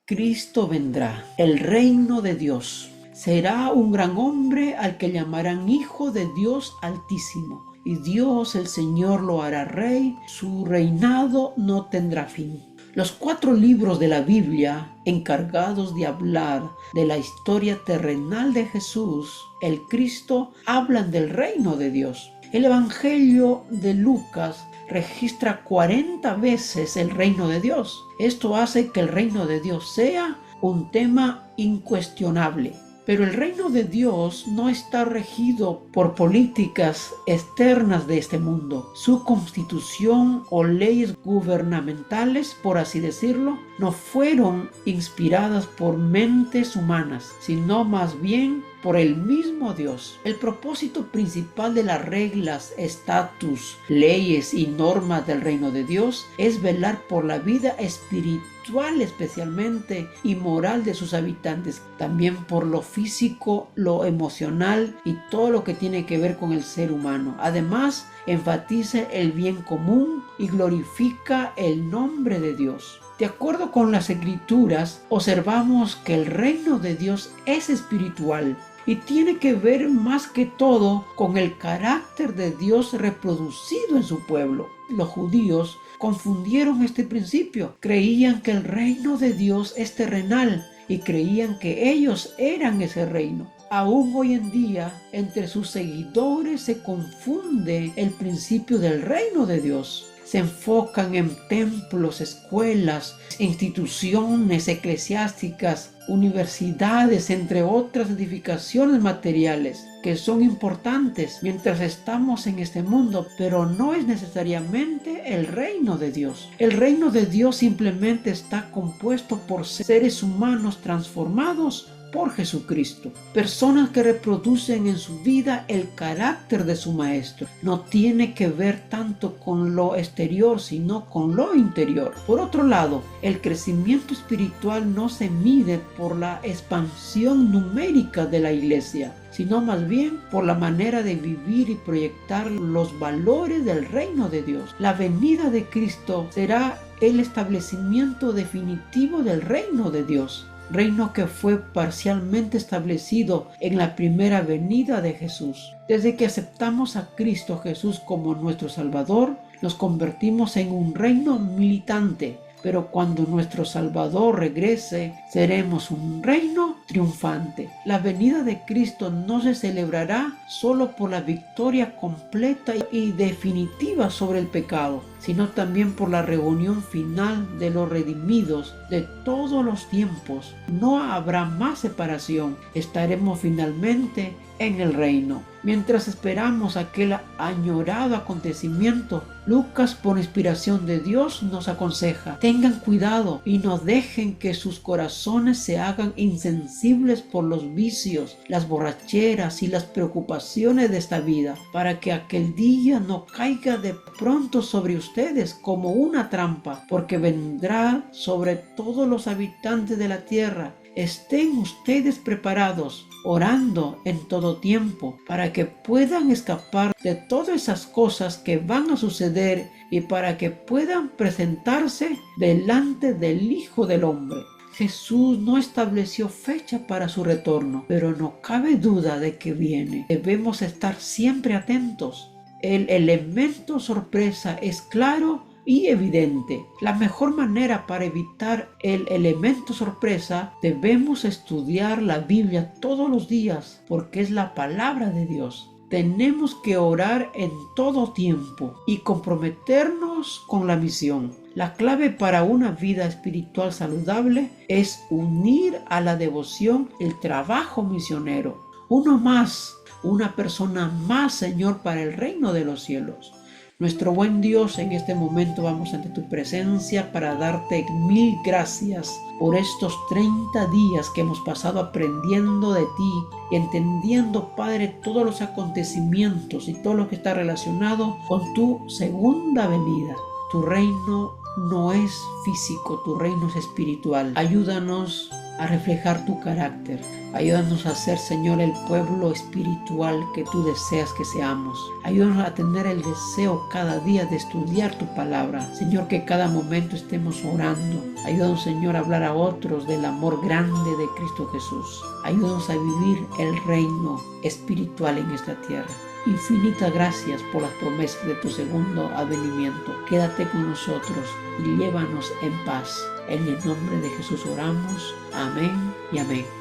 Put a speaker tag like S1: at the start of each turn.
S1: Cristo vendrá, el reino de Dios. Será un gran hombre al que llamarán Hijo de Dios Altísimo. Y Dios el Señor lo hará rey, su reinado no tendrá fin. Los 4 libros de la Biblia, encargados de hablar de la historia terrenal de Jesús, el Cristo, hablan del reino de Dios. El Evangelio de Lucas registra 40 veces el reino de Dios. Esto hace que el reino de Dios sea un tema incuestionable. Pero el reino de Dios no está regido por políticas externas de este mundo. Su constitución o leyes gubernamentales, por así decirlo, no fueron inspiradas por mentes humanas, sino más bien por el mismo Dios. El propósito principal de las reglas, estatus, leyes y normas del reino de Dios es velar por la vida espiritual especialmente y moral de sus habitantes, también por lo físico, lo emocional y todo lo que tiene que ver con el ser humano. Además, enfatiza el bien común y glorifica el nombre de Dios. De acuerdo con las Escrituras, observamos que el reino de Dios es espiritual y tiene que ver más que todo con el carácter de Dios reproducido en su pueblo. Los judíos confundieron este principio. Creían que el reino de Dios es terrenal y creían que ellos eran ese reino. Aún hoy en día, entre sus seguidores se confunde el principio del reino de Dios. Se enfocan en templos, escuelas, instituciones eclesiásticas, universidades, entre otras edificaciones materiales que son importantes mientras estamos en este mundo, pero no es necesariamente el reino de Dios. El reino de Dios simplemente está compuesto por seres humanos transformados por Jesucristo, personas que reproducen en su vida el carácter de su Maestro. No tiene que ver tanto con lo exterior, sino con lo interior. Por otro lado, el crecimiento espiritual no se mide por la expansión numérica de la iglesia, sino más bien por la manera de vivir y proyectar los valores del reino de Dios. La venida de Cristo será el establecimiento definitivo del reino de Dios. Reino que fue parcialmente establecido en la primera venida de Jesús. Desde que aceptamos a Cristo Jesús como nuestro Salvador, nos convertimos en un reino militante. Pero cuando nuestro Salvador regrese, seremos un reino triunfante. La venida de Cristo no se celebrará solo por la victoria completa y definitiva sobre el pecado, sino también por la reunión final de los redimidos de todos los tiempos. No habrá más separación. Estaremos finalmente en el reino. Mientras esperamos aquel añorado acontecimiento, Lucas, por inspiración de Dios, nos aconseja: tengan cuidado y no dejen que sus corazones se hagan insensibles por los vicios, las borracheras y las preocupaciones de esta vida, para que aquel día no caiga de pronto sobre ustedes como una trampa, porque vendrá sobre todos los habitantes de la tierra. Estén ustedes preparados, orando en todo tiempo, para que puedan escapar de todas esas cosas que van a suceder y para que puedan presentarse delante del Hijo del Hombre. Jesús no estableció fecha para su retorno, pero no cabe duda de que viene. Debemos estar siempre atentos. El elemento sorpresa es claro y evidente. La mejor manera para evitar el elemento sorpresa, debemos estudiar la Biblia todos los días, porque es la palabra de Dios. Tenemos que orar en todo tiempo y comprometernos con la misión. La clave para una vida espiritual saludable es unir a la devoción el trabajo misionero. Uno más, una persona más, Señor, para el reino de los cielos. Nuestro buen Dios, en este momento vamos ante tu presencia para darte 1000 gracias por estos 30 días que hemos pasado aprendiendo de ti y entendiendo, Padre, todos los acontecimientos y todo lo que está relacionado con tu segunda venida. Tu reino no es físico, tu reino es espiritual. Ayúdanos a reflejar tu carácter. Ayúdanos a ser, Señor, el pueblo espiritual que tú deseas que seamos. Ayúdanos a tener el deseo cada día de estudiar tu palabra. Señor, que cada momento estemos orando. Ayúdanos, Señor, a hablar a otros del amor grande de Cristo Jesús. Ayúdanos a vivir el reino espiritual en esta tierra. Infinitas gracias por las promesas de tu segundo advenimiento. Quédate con nosotros y llévanos en paz. En el nombre de Jesús oramos. Amén y amén.